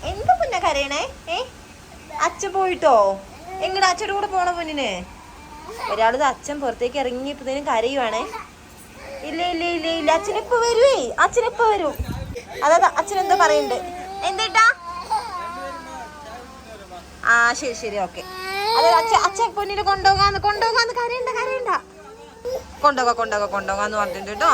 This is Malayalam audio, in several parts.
എന്താ പൊന്ന കരയണേ? അച്ഛൻ പോയിട്ടോ? എങ്ങടെ അച്ഛൻ്റെ കൂടെ പോണ പൊന്നിന്? ഒരാളത് അച്ഛൻ പുറത്തേക്ക് ഇറങ്ങിയപ്പോഴത്തേനും കരയുവാണേ. ഇല്ല ഇല്ല ഇല്ല ഇല്ല, അച്ഛനിപ്പോ വരുവേ, അച്ഛനിപ്പോ വരും. അതാ അച്ഛനെന്തോ പറയുന്നുണ്ട്. എന്തേട്ടാ? ആ ശരി ശരി, ഓക്കെ. അതെ അച്ഛൻ പൊന്നിനെ കൊണ്ടുപോകാന്ന് കരയണ്ട കരയണ്ട, കൊണ്ടുപോകാന്ന് പറഞ്ഞിട്ടുണ്ട് കേട്ടോ.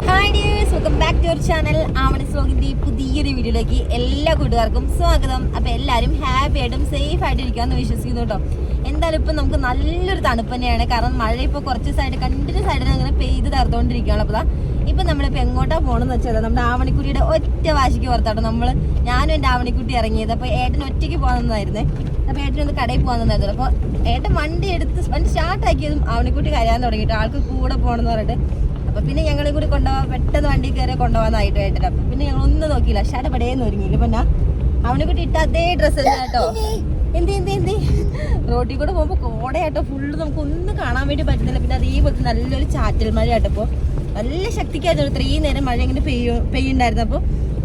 Hi dears, welcome back to our channel Avani വ്ലോഗിന്റെ പുതിയൊരു വീഡിയോയിലേക്ക് എല്ലാ കൂട്ടുകാർക്കും സ്വാഗതം. അപ്പൊ എല്ലാവരും ഹാപ്പി ആയിട്ടും സേഫ് ആയിട്ട് ഇരിക്കാമെന്ന് വിശ്വസിക്കുന്നു കേട്ടോ. എന്തായാലും ഇപ്പം നമുക്ക് നല്ലൊരു തണുപ്പ് തന്നെയാണ്. കാരണം മഴ ഇപ്പോൾ കുറച്ച് ദിവസമായിട്ട് കണ്ടിന്യൂസ് ആയിട്ട് അങ്ങനെ പെയ്ത് തറുത്തോണ്ടിരിക്കുകയാണ്. അപ്പോൾ ഇപ്പം നമ്മളിപ്പോൾ എങ്ങോട്ടാ പോകണമെന്ന് വെച്ചാൽ നമ്മുടെ ആവണിക്കുട്ടിയുടെ ഒറ്റ വാശിക്ക് പുറത്താട്ടോ ഞാനും എൻ്റെ ആവണിക്കുട്ടി ഇറങ്ങിയത്. അപ്പോൾ ഏട്ടൻ ഒറ്റയ്ക്ക് പോകുന്നതായിരുന്നേ. അപ്പോൾ ഏട്ടനൊന്ന് കടയിൽ പോകുന്നതായിരുന്നു. അപ്പോൾ ഏട്ടൻ വണ്ടി സ്റ്റാർട്ടാക്കിയതും ആവണിക്കുട്ടി കരയാൻ തുടങ്ങിയിട്ട് ആൾക്ക് കൂടെ പോകണമെന്ന് പറഞ്ഞിട്ട്. അപ്പോൾ പിന്നെ ഞങ്ങളെ കൂടി കൊണ്ടുപോകാൻ പെട്ടെന്ന് വണ്ടി കയറി കൊണ്ടുപോകാനായിട്ട് ഏട്ടൻ. അപ്പം പിന്നെ ഞങ്ങളൊന്നും നോക്കിയില്ല, ഷടപടേന്ന് ഒരുങ്ങിയില്ല. പിന്നെ ആവണിക്കുട്ടി ഇട്ട അതേ ഡ്രസ്സ് തന്നെ കേട്ടോ. എന്ത് റോഡിൽ കൂടെ പോകുമ്പോൾ കോടയാട്ടോ ഫുള്ള്, നമുക്കൊന്നും കാണാൻ വേണ്ടി പറ്റുന്നില്ല. പിന്നെ അതേപോലത്തെ നല്ലൊരു ചാറ്റൽ മഴ ആട്ടപ്പോൾ നല്ല ശക്തിക്കായിരുന്നു ഇത്രയും നേരം മഴ ഇങ്ങനെ പെയ്യുണ്ടായിരുന്നു. അപ്പോൾ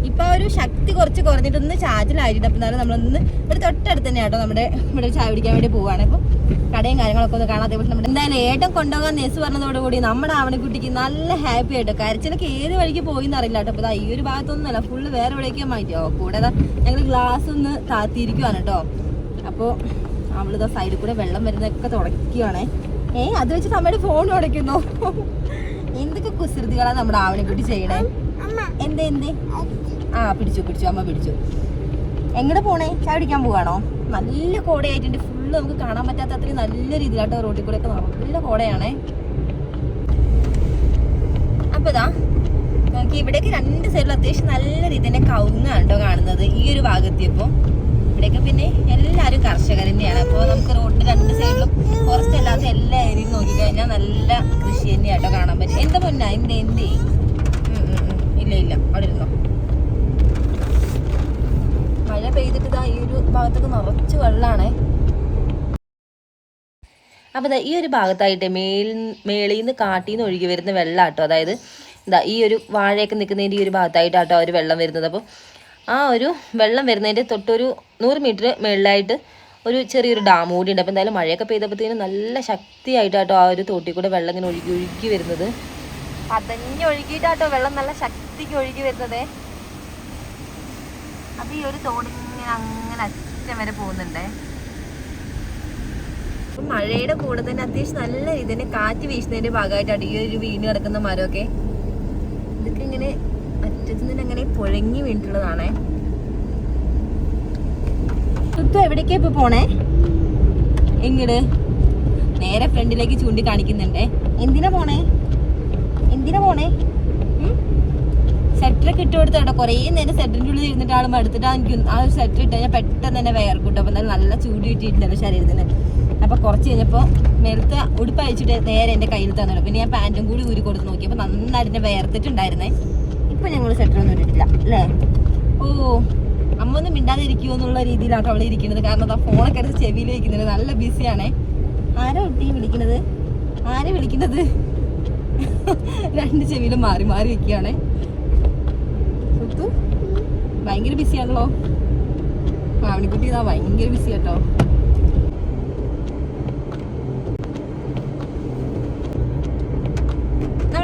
ഇപ്പം ആ ഒരു ശക്തി കുറച്ച് കുറഞ്ഞിട്ട് ഒന്ന് ചാറ്റലായിട്ടുണ്ട്. അപ്പം എന്നാലും നമ്മളൊന്ന് ഇവിടെ തൊട്ടടുത്ത് തന്നെ ആട്ടോ നമ്മുടെ ഇവിടെ ചായ പിടിക്കാൻ വേണ്ടി പോവുകയാണ്. അപ്പോൾ കടയും കാര്യങ്ങളൊക്കെ ഒന്ന് കാണാതെ നമ്മുടെ എന്തായാലും ഏട്ടൻ കൊണ്ടുപോകാൻ നെസ് പറഞ്ഞതോടുകൂടി നമ്മുടെ ആവണിക്കുട്ടിക്ക് നല്ല ഹാപ്പി ആയിട്ടോ. കരച്ചിലൊക്കെ ഏത് വഴിക്ക് പോയി എന്നറിയില്ല കേട്ടോ. അപ്പോൾ ഈ ഒരു ഭാഗത്തൊന്നുമല്ല, ഫുള്ള് വേറെ എവിടേക്കോ മാറ്റിയോ. കൂടെ ഞങ്ങൾ ഗ്ലാസ് ഒന്ന് താത്തിയിരിക്കുവാണ് കേട്ടോ. അപ്പോൾ അവളിതാ സൈഡിൽ കൂടെ വെള്ളം വരുന്നതൊക്കെ തുടക്കുകയാണേ. അത് വെച്ച് നമ്മുടെ ഫോൺ ഉടയ്ക്കുന്നു. എന്തൊക്കെ കുസൃതികളാണ് നമ്മുടെ ആവണിക്കുട്ടി ചെയ്യണേ. എന്തേ ആ പിടിച്ചു അമ്മ പിടിച്ചു. എങ്ങോട്ട് പോണേ? ചായ പിടിക്കാൻ പോവാണോ? നല്ല കോടയായിട്ടുണ്ട്, ഫുള്ള് നമുക്ക് കാണാൻ പറ്റാത്ത അത്രയും നല്ല രീതിയിലാട്ടോ. റോഡിൽ കൂടെ ഒക്കെ നല്ല കോടയാണേ. അപ്പൊ ഇതാ നോക്കി, ഇവിടേക്ക് രണ്ട് സൈഡിലും അത്യാവശ്യം നല്ല രീതിയിൽ തന്നെ കവുങ്ങാണ് കേട്ടോ കാണുന്നത്. ഈ ഒരു ഭാഗത്തിയപ്പോ ഇവിടെയൊക്കെ പിന്നെ എല്ലാവരും കർഷകർ തന്നെയാണ്. അപ്പോൾ നമുക്ക് റോഡിന്റെ രണ്ട് സൈഡിലും ഫോറസ്റ്റ് അല്ലാത്ത എല്ലാ ഏരിയയും നോക്കിക്കഴിഞ്ഞാൽ നല്ല കൃഷി തന്നെയാട്ടോ കാണാൻ പറ്റും. എന്താ പൊന്നാ എന്തേ ഇല്ല അവിടെ ഇരുന്നോ. മഴ പെയ്തിട്ട് ഇതാ ഈ ഒരു ഭാഗത്തൊക്കെ നിറച്ച് വെള്ളമാണേ. അപ്പോൾ ഈ ഒരു ഭാഗത്തായിട്ട് മേളിൽ നിന്ന് കാട്ടിൽ നിന്ന് ഒഴുകി വരുന്ന വെള്ളമാട്ടോ. അതായത് എന്താ ഈ ഒരു വാഴയൊക്കെ നിൽക്കുന്നതിൻ്റെ ഈ ഒരു ഭാഗത്തായിട്ടാട്ടോ ആ ഒരു വെള്ളം വരുന്നത്. അപ്പോൾ ആ ഒരു വെള്ളം വരുന്നതിൻ്റെ തൊട്ടൊരു 100 മീറ്റർ മുകളിലായിട്ട് ഒരു ചെറിയൊരു ഡാം കൂടി ഉണ്ട്. അപ്പോൾ എന്തായാലും മഴയൊക്കെ പെയ്തപ്പോഴത്തേനും നല്ല ശക്തിയായിട്ടാട്ടോ ആ ഒരു തോട്ടിൽ കൂടെ വെള്ളം ഇങ്ങനെ ഒഴുകി വരുന്നത്. അതന്നെ ഒഴുകിയിട്ടാട്ടോ വെള്ളം നല്ല ശക്തിക്ക് ഒഴുകി വരുന്നത്. അത് ഈ ഒരു തോടിങ്ങനെ അങ്ങനെ അറ്റം വരെ പോകുന്നുണ്ടേ. മഴയുടെ കൂടെ തന്നെ അത്യാവശ്യം നല്ല ഇതിന് കാറ്റ് വീശുന്നതിന്റെ ഭാഗമായിട്ടാണ് ഈ ഒരു വീണ് കിടക്കുന്ന മരമൊക്കെ. ഇതൊക്കെ ഇങ്ങനെ അറ്റത്ത് നിന്ന് അങ്ങനെ പുഴങ്ങി വീണിട്ടുള്ളതാണേ. സുത്തു എവിടേക്കാ ഇപ്പൊ പോണേ? എങ്ങട്? നേരെ ഫ്രണ്ടിലേക്ക് ചൂണ്ടി കാണിക്കുന്നുണ്ടേ. എന്തിനാ പോണേ? സെറ്ററൊക്കെ ഇട്ട് കൊടുത്തോട്ടോ. കുറേ നേരം സെറ്ററിൻ്റെ ഉള്ളിൽ ഇരുന്നിട്ട് ആൾ മടുത്തിട്ട് എനിക്ക് ആ ഒരു സെറ്റർ ഇട്ട് കഴിഞ്ഞാൽ പെട്ടെന്ന് തന്നെ വയർക്കൂട്ടും. അപ്പം എന്തായാലും നല്ല ചൂട് കിട്ടിയിട്ടുണ്ടല്ലോ ശരീരത്തിന്. അപ്പോൾ കുറച്ച് കഴിഞ്ഞപ്പോൾ നേരത്തെ ഉടുപ്പ് അയച്ചിട്ട് നേരെ എൻ്റെ കയ്യിൽ തന്നിടും. പിന്നെ ഞാൻ പാൻറ്റും കൂടി ഊരി കൊടുത്ത് നോക്കിയപ്പോൾ നന്നായിട്ട് എന്നെ വയർത്തിട്ടുണ്ടായിരുന്നേ. ഇപ്പം ഞങ്ങൾ സെറ്ററൊന്നും ഇട്ടിട്ടില്ല അല്ലേ? ഓ അമ്മ ഒന്നും മിണ്ടാതിരിക്കുമോ എന്നുള്ള രീതിയിലാട്ടോ അവൾ ഇരിക്കുന്നത്. കാരണം അതാ ഫോണൊക്കെ എടുത്ത് ചെവിയിൽ വയ്ക്കുന്നത്. നല്ല ബിസിയാണേ. ആരാ കുട്ടി വിളിക്കുന്നത്? രണ്ട് ചെവിയിലും മാറി വെക്കുകയാണേ. സുത്തു ഭയങ്കര ബിസിയാണല്ലോ. ആവണിക്കുട്ടി ഇതാ ഭയങ്കര ബിസി കേട്ടോ.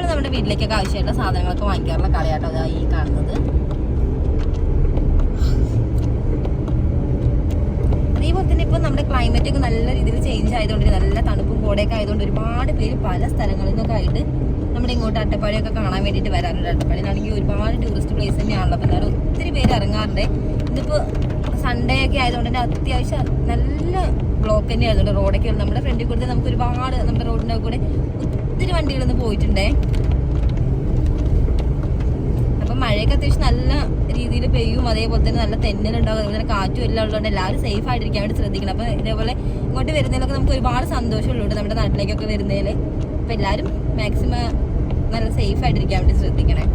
നമ്മുടെ വീട്ടിലേക്കൊക്കെ ആവശ്യമായിട്ടുള്ള സാധനങ്ങളൊക്കെ വാങ്ങിക്കാറുള്ള കടയാട്ടോ അതാ ഈ കാണുന്നത്. അതേപോലെ തന്നെ ഇപ്പൊ നമ്മുടെ ക്ലൈമറ്റ് ഒക്കെ നല്ല രീതിയിൽ ചേഞ്ച് ആയതുകൊണ്ട്, നല്ല തണുപ്പും കോടയൊക്കെ ആയതുകൊണ്ട് ഒരുപാട് പേര് പല സ്ഥലങ്ങളിൽ നിന്നൊക്കെ ആയിട്ട് നമ്മുടെ ഇങ്ങോട്ട് അട്ടപ്പാടിയൊക്കെ കാണാൻ വേണ്ടിയിട്ട് വരാറുണ്ട്. അട്ടപ്പാടിയിലാണെങ്കിൽ ഒരുപാട് ടൂറിസ്റ്റ് പ്ലേസ് തന്നെയാണല്ലോ. അപ്പം എന്നാലും ഒത്തിരി പേര് ഇറങ്ങാറുണ്ട്. ഇതിപ്പോൾ സൺഡേ ഒക്കെ ആയതുകൊണ്ട് തന്നെ അത്യാവശ്യം നല്ല ബ്ലോക്ക് തന്നെയായിരുന്നു റോഡൊക്കെ. നമ്മുടെ ഫ്രണ്ടിൽ കൂടെ നമുക്ക് ഒരുപാട് നമ്മുടെ റോഡിൻ്റെ കൂടെ ഒത്തിരി വണ്ടികളൊന്നും പോയിട്ടുണ്ടേ. അപ്പം മഴയൊക്കെ അത്യാവശ്യം നല്ല രീതിയിൽ പെയ്യും. അതേപോലെ തന്നെ നല്ല തെന്നലുണ്ടാവും. അതുപോലെ തന്നെ കാറ്റും എല്ലാം ഉള്ളതുകൊണ്ട് എല്ലാവരും സേഫ് ആയിട്ടിരിക്കാൻ വേണ്ടി ശ്രദ്ധിക്കണം. അപ്പം ഇതേപോലെ ഇങ്ങോട്ട് വരുന്നതിലൊക്കെ നമുക്ക് ഒരുപാട് സന്തോഷമുള്ളൂ നമ്മുടെ നാട്ടിലേക്കൊക്കെ വരുന്നതിൽ. അപ്പം എല്ലാവരും മാക്സിമം നല്ല സേഫ് ആയിട്ടിരിക്കാൻ വേണ്ടി ശ്രദ്ധിക്കണേ.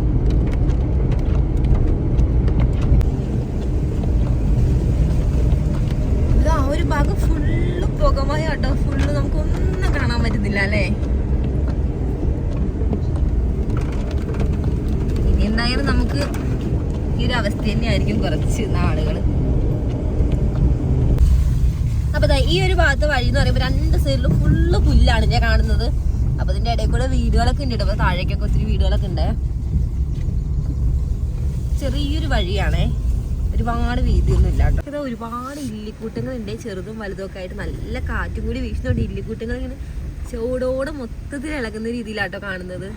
ഇത് ആ ഒരു ഭാഗം ഫുള്ള് പുകമയ കേട്ടോ. ഫുള്ള് നമുക്കൊന്നും കാണാൻ പറ്റുന്നില്ല അല്ലേ? അവസ്ഥ തന്നെയായിരിക്കും കുറച്ച് നാളുകൾ. അപ്പൊ ഈ ഒരു ഭാഗത്ത് വഴി എന്ന് പറയുമ്പോൾ 2 സൈഡിലും ഫുള്ള് പുല്ലാണ് ഞാൻ കാണുന്നത്. അപ്പൊ ഇതിന്റെ ഇടയിൽ കൂടെ വീടുകളൊക്കെ ഉണ്ട്. അപ്പൊ താഴേക്കൊക്കെ ഒത്തിരി വീടുകളൊക്കെ ഉണ്ട്. ചെറിയൊരു വഴിയാണേ, ഒരുപാട് വീതിയൊന്നും ഇല്ല കേട്ടോ. ഇത് ഒരുപാട് ഇല്ലിക്കൂട്ടങ്ങളുണ്ട്, ചെറുതും വലുതും ഒക്കെ ആയിട്ട്. നല്ല കാറ്റും കൂടി വീശുന്നുണ്ട്. ഇല്ലിക്കൂട്ടങ്ങൾ ഇങ്ങനെ ചൂടോടെ മൊത്തത്തിൽ ഇളകുന്ന രീതിയിലാട്ടോ കാണുന്നത്.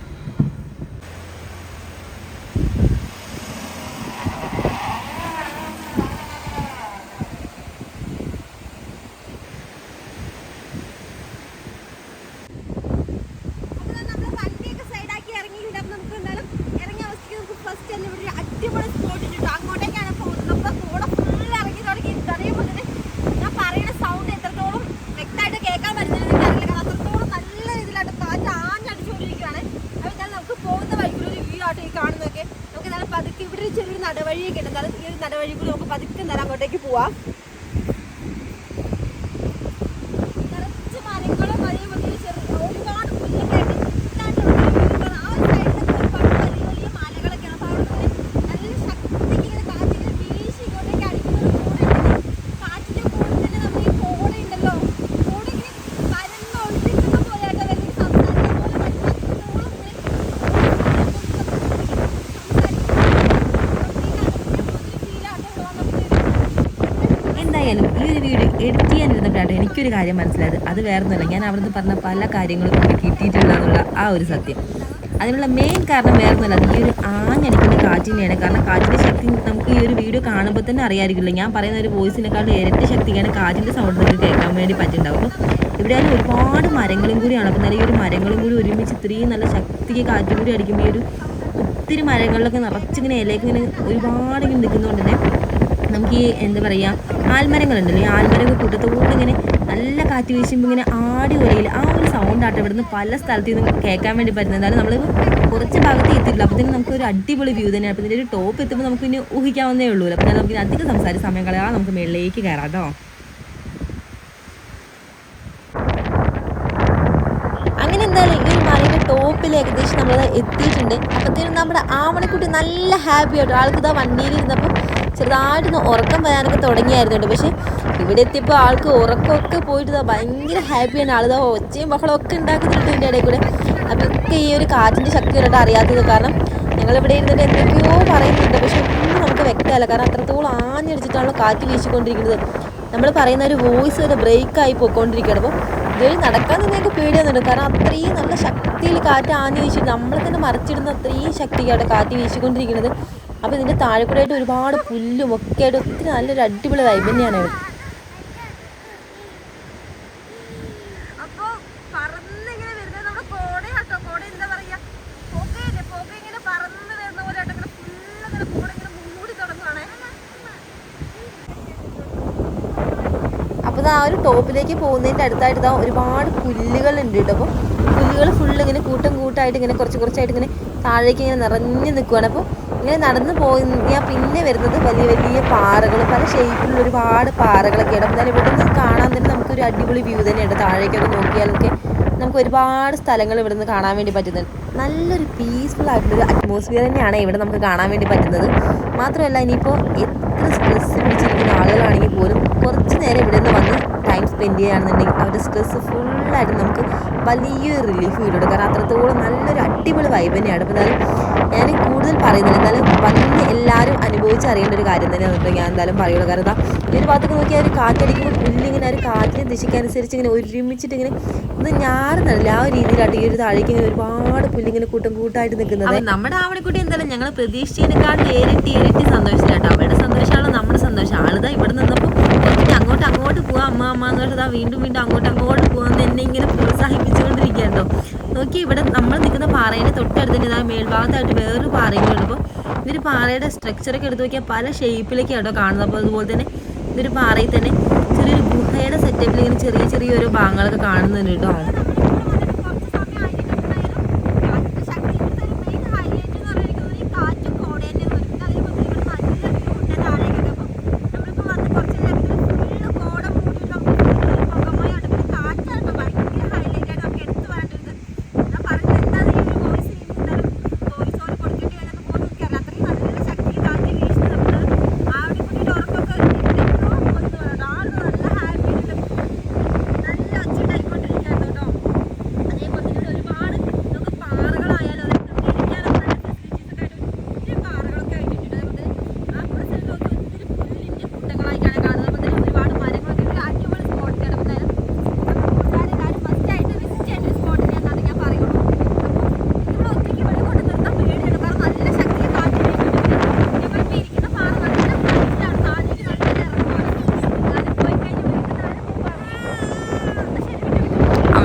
നടവഴിയൊക്കെ ഉണ്ട്. എന്നാലും ഈ ഒരു നടവഴി കൂടി നമുക്ക് പതുക്കെ നേരം അങ്ങോട്ടേക്ക് പോവാം. നിറച്ച് മരങ്ങളും അതേപോലെ ഒരുപാട് പുല്ലൊക്കെ ആ ഒരു സൈഡിലൊക്കെ ഒരുപാട് വലിയ വലിയ മലകളൊക്കെയാണ്. അപ്പൊ അവിടെ നല്ല ശക്തിക്ക് ഇങ്ങനെ കാറ്റിങ്ങനെ വീശി ഇങ്ങോട്ടേക്ക് അടിക്കുന്നത്. കാറ്റിന്റെ കൂടെ തന്നെ നമ്മൾ ഈ കോട ഉണ്ടല്ലോ, കോട ഇങ്ങനെ പരന്നൊളിക്കുന്ന പോലെയാട്ടോ വരുന്നത്. സംസാരിക്കുന്ന പോലെ എന്തായാലും ഈ ഒരു വീഡിയോ എഡിറ്റ് ചെയ്യാനിരുന്നപ്പോഴാണ് എനിക്കൊരു കാര്യം മനസ്സിലായത്. അത് വേറൊന്നുമല്ല, ഞാൻ അവിടുന്ന് പറഞ്ഞ പല കാര്യങ്ങളും എനിക്ക് കിട്ടിയിട്ടുള്ളതെന്നുള്ള ആ ഒരു സത്യം. അതിനുള്ള മെയിൻ കാരണം വേറൊന്നുമല്ല, അത് ഈ ഒരു ആഞ്ഞടിക്കുന്ന കാറ്റിനെയാണ്. കാരണം കാറ്റിൻ്റെ ശക്തി നമുക്ക് ഈ ഒരു വീഡിയോ കാണുമ്പോൾ തന്നെ അറിയാമായിരിക്കില്ല. ഞാൻ പറയുന്ന ഒരു വോയിസിനെക്കാളും ഇരട്ടി ശക്തിക്കാണ് കാറ്റിൻ്റെ സൗണ്ട് നമുക്ക് കേൾക്കാൻ വേണ്ടി പറ്റുന്നുണ്ടാവും. ഇവിടെയാലും ഒരുപാട് മരങ്ങളും കൂടിയാണ്. അപ്പം നല്ല ഈ ഒരു മരങ്ങളും കൂടി ഒരുമിച്ച് ഇത്രയും നല്ല ശക്തിക്ക് കാറ്റും കൂടി അടിക്കുമ്പോൾ ഈ ഒരു ഒത്തിരി മരങ്ങളിലൊക്കെ നിറച്ചിങ്ങനെ ഇലയൊക്കെ ഇങ്ങനെ ഒരുപാട് ഇങ്ങനെ നിൽക്കുന്നതുകൊണ്ട് തന്നെ നമുക്ക് ഈ എന്താ പറയുക ആൽമരങ്ങളുണ്ടല്ലോ, ഈ ആൽമരങ്ങൾ കൂട്ടത്തോടെ ഇങ്ങനെ നല്ല കാറ്റ് വീശുമ്പോൾ ഇങ്ങനെ ആടി ഉലയിൽ ആ ഒരു സൗണ്ട് ആട്ടോ ഇവിടുന്ന് പല സ്ഥലത്തു നിന്നും കേൾക്കാൻ വേണ്ടി പറ്റുന്നത്. എന്തായാലും നമ്മൾ കുറച്ച് ഭാഗത്ത് എത്തിയിട്ടില്ല. അപ്പോൾ തന്നെ നമുക്ക് ഒരു അടിപൊളി വ്യൂ തന്നെയാണ്. അപ്പോൾ ഇതിൻ്റെ ഒരു ടോപ്പ് എത്തുമ്പോൾ നമുക്ക് ഇനി ഊഹിക്കാവുന്നേ ഉള്ളൂ. അപ്പോൾ ഞാൻ നമുക്ക് അധികം സംസാരിച്ച് സമയം കളയാതെ നമുക്ക് മുകളിലേക്ക് കയറാം കേട്ടോ. അങ്ങനെ എന്തായാലും ഈ ഒരു മലയുടെ ടോപ്പിൽ ഏകദേശം നമ്മൾ എത്തിയിട്ടുണ്ട്. അപ്പോഴത്തേനും നമ്മുടെ ആവണക്കുട്ടി നല്ല ഹാപ്പി ആയിട്ട് ആൾക്ക് ഇതാ വണ്ടിയിലിരുന്നപ്പോൾ ചെറുതായിട്ടൊന്ന് ഉറക്കം വരാനൊക്കെ തുടങ്ങിയായിരുന്നുണ്ട്. പക്ഷേ ഇവിടെ എത്തിയപ്പോൾ ആൾക്ക് ഉറക്കമൊക്കെ പോയിട്ട് ഭയങ്കര ഹാപ്പിയാണ്. ആളിതാ ഒച്ചയും ബഹളമൊക്കെ ഉണ്ടാക്കുന്നുണ്ട് ഇതിൻ്റെ ഇടയിൽ കൂടെ. അപ്പോൾ ഒക്കെ ഈ ഒരു കാറ്റിൻ്റെ ശക്തി കണ്ടിട്ട് അറിയാത്തത്. കാരണം ഞങ്ങളിവിടെ ഇരുന്നിട്ട് എന്തൊക്കെയോ പറയുന്നുണ്ട്, പക്ഷെ ഒന്നും നമുക്ക് വ്യക്തമല്ല. കാരണം അത്രത്തോളം ആഞ്ഞടിച്ചിട്ടാണല്ലോ കാറ്റ് വീശിക്കൊണ്ടിരിക്കുന്നത്. നമ്മൾ പറയുന്ന ഒരു വോയിസ് വരെ ബ്രേക്കായി പോയിക്കൊണ്ടിരിക്കുകയാണ്. അപ്പോൾ ഇതുവഴി നടക്കാൻ തന്നെ എനിക്ക് പേടിയാകുന്നുണ്ട്. കാരണം അത്രയും നല്ല ശക്തിയിൽ കാറ്റ് ആഞ്ഞ് വീശി നമ്മളെ തന്നെ മറിച്ചിടുന്ന അത്രയും ശക്തിക്കാണ് കാറ്റ് വീശിക്കൊണ്ടിരിക്കുന്നത്. അപ്പോൾ ഇതിൻ്റെ താഴെ കൂടെ ആയിട്ട് ഒരുപാട് പുല്ലും ഒക്കെ ആയിട്ട് ഒത്തിരി നല്ലൊരു അടിപൊളി വൈബ് തന്നെയാണ്. അപ്പോൾ പറന്നിങ്ങനെ വരുന്നത് നമ്മുടെ കോടയാട്ടോ. കോട എന്താ പറയുക, പുകയില്ലേ, പുക ഇങ്ങനെ പറന്ന് വരുന്ന പോലെ ആയിട്ട് ഇങ്ങനെ ഫുള്ളിങ്ങനെ കോട ഇങ്ങനെ മൂടി തുടങ്ങുകയാണേ. അപ്പോൾ ആ ഒരു ടോപ്പിലേക്ക് പോകുന്നതിൻ്റെ അടുത്തായിട്ട് ഇതാ ഒരുപാട് പുല്ലുകളുണ്ട് കേട്ടോ. അപ്പോൾ പുല്ലുകൾ ഫുള്ള് ഇങ്ങനെ കൂട്ടം കൂട്ടായിട്ട് ഇങ്ങനെ കുറച്ച് കുറച്ചായിട്ട് ഇങ്ങനെ താഴേക്ക് ഇങ്ങനെ നിറഞ്ഞു നിൽക്കുകയാണ്. അപ്പോൾ ഇങ്ങനെ നടന്നു പോയാൽ പിന്നെ വരുന്നത് വലിയ വലിയ പാറകൾ, പല ഷേപ്പിലുള്ള ഒരുപാട് പാറകളൊക്കെയാണ്. അപ്പോൾ എന്തായാലും ഇവിടെ നിന്ന് കാണാൻ തന്നെ നമുക്കൊരു അടിപൊളി വ്യൂ തന്നെയുണ്ട്. താഴേക്കൊക്കെ നോക്കിയാലൊക്കെ നമുക്ക് ഒരുപാട് സ്ഥലങ്ങൾ ഇവിടെ നിന്ന് കാണാൻ വേണ്ടി പറ്റുന്നുണ്ട്. നല്ലൊരു പീസ്ഫുൾ ആയിട്ടുള്ളൊരു അറ്റ്മോസ്ഫിയർ തന്നെയാണ് ഇവിടെ നമുക്ക് കാണാൻ വേണ്ടി പറ്റുന്നത്. മാത്രമല്ല ഇനിയിപ്പോൾ എത്ര സ്ട്രെസ് പിടിച്ചിരിക്കുന്ന ആളുകളാണെങ്കിൽ പോലും കുറച്ച് നേരം ഇവിടെ നിന്ന് വന്ന് ടൈം സ്പെൻഡ് ചെയ്യുകയാണെന്നുണ്ടെങ്കിൽ അവരുടെ സ്ട്രെസ് ഫുള്ളായിട്ട് നമുക്ക് വലിയൊരു റിലീഫ് കിട്ടും. കാരണം അത്രത്തോളം നല്ലൊരു അടിപൊളി വൈബ് തന്നെയാണ്. അപ്പോൾ എന്തായാലും ഞാൻ കൂടുതൽ പറയുന്നില്ല, എന്തായാലും വന്ന് എല്ലാവരും അനുഭവിച്ചറിയേണ്ട ഒരു കാര്യം തന്നെയാണ് ഞാൻ എന്തായാലും പറയുള്ളൂ. കാരണം എന്താ ഈ ഒരു ഭാഗത്തേക്ക് നോക്കിയാൽ ഒരു കാറ്റടിക്കുമ്പോൾ പുല്ലിങ്ങനെ ഒരു കാറ്റിനെ ദിശയ്ക്കനുസരിച്ച് ഇങ്ങനെ ഒരുമിച്ചിട്ട് ഇങ്ങനെ ഇത് ഞാറുന്നില്ല ആ ഒരു രീതിയിലായിട്ട് ഈ ഒരു താഴേക്ക് ഇങ്ങനെ ഒരുപാട് പുല്ലിങ്ങനെ കൂട്ടം കൂട്ടായിട്ട് നിൽക്കുന്നത്. നമ്മുടെ ആവണക്കുട്ടി എന്തായാലും ഞങ്ങൾ പ്രതീക്ഷിച്ചതിനേക്കാൾ ഇരട്ടി സന്തോഷത്തിലാട്ടോ. അവരുടെ സന്തോഷമാണ് നമ്മുടെ സന്തോഷം. ആളിതാ ഇവിടെ നിന്നപ്പോൾ അങ്ങോട്ട് പോവാം അമ്മ അമ്മ എന്ന് പറഞ്ഞാൽ വീണ്ടും അങ്ങോട്ട് പോകാമെന്ന് എന്നെ ഇങ്ങനെ പ്രോത്സാഹിപ്പിച്ചുകൊണ്ടിരിക്കുകയാണോ. നോക്കി ഇവിടെ നമ്മൾ നിൽക്കുന്ന പാറയുടെ തൊട്ടടുത്ത് തന്നെ ഇതാ മേൽഭാഗത്തായിട്ട് വേറൊരു പാറയും കൂടെ. അപ്പോൾ ഇതൊരു പാറയുടെ സ്ട്രക്ചറൊക്കെ എടുത്ത് നോക്കിയാൽ പല ഷേപ്പിലേക്കാട്ടോ കാണുന്നത്. അപ്പോൾ അതുപോലെ തന്നെ ഇതൊരു പാറയിൽ തന്നെ ചെറിയൊരു ഗുഹയുടെ സെറ്റപ്പിൽ ഇങ്ങനെ ചെറിയ ഓരോ ഭാഗങ്ങളൊക്കെ കാണുന്നുണ്ട് കേട്ടോ.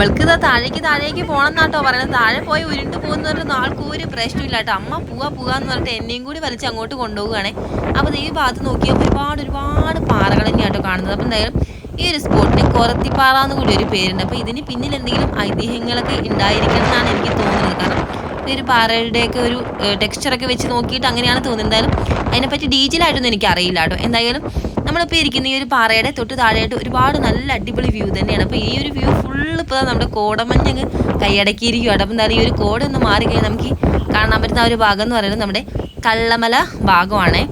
ഇവൾക്ക് ഇതാ താഴേക്ക് പോകണം എന്നാട്ടോ പറയുന്നത്. താഴെ പോയി ഉരുണ്ട് പോകുന്ന ആൾക്ക് ഒരു പ്രശ്നമില്ല കേട്ടോ. അമ്മ പോവാന്ന് പറഞ്ഞിട്ട് എന്നെയും കൂടി വലിച്ച് അങ്ങോട്ട് കൊണ്ടുപോവുകയാണേ. അപ്പോൾ ഈ ഭാഗത്ത് നോക്കിയാൽ ഒരുപാട് പാറകൾ തന്നെയാട്ടോ കാണുന്നത്. അപ്പോൾ എന്തായാലും ഈ ഒരു സ്പോട്ടിന് കൊറത്തിപ്പാറ എന്ന് കൂടി ഒരു പേരുണ്ട്. അപ്പോൾ ഇതിന് പിന്നിൽ എന്തെങ്കിലും ഐതിഹ്യങ്ങളൊക്കെ ഉണ്ടായിരിക്കണം എന്നാണ് എനിക്ക് തോന്നുന്നത്. കാരണം ഈ ഒരു പാറയുടെയൊക്കെ ഒരു ടെക്സ്ചറൊക്കെ വെച്ച് നോക്കിയിട്ട് അങ്ങനെയാണ് തോന്നുന്നത്. എന്തായാലും അതിനെപ്പറ്റി ഡീറ്റെയിലായിട്ടൊന്നും എനിക്ക് അറിയില്ല കേട്ടോ. എന്തായാലും നമ്മളിപ്പോൾ ഇരിക്കുന്ന ഈ ഒരു പാറയുടെ തൊട്ട് താഴെയായിട്ട് ഒരുപാട് നല്ല അടിപൊളി വ്യൂ തന്നെയാണ്. അപ്പോൾ ഈ ഒരു വ്യൂ ഫുള്ള് ഇപ്പോൾ നമ്മുടെ കോടമഞ്ഞങ്ങ് കൈയടക്കിയിരിക്കുകയാണ്. അപ്പോൾ എന്തായാലും ഈ ഒരു കോട ഒന്ന് മാറിക്കഴിഞ്ഞാൽ നമുക്ക് കാണാൻ പറ്റുന്ന ഒരു ഭാഗം എന്ന് പറയുന്നത് നമ്മുടെ കള്ളമല ഭാഗമാണ്.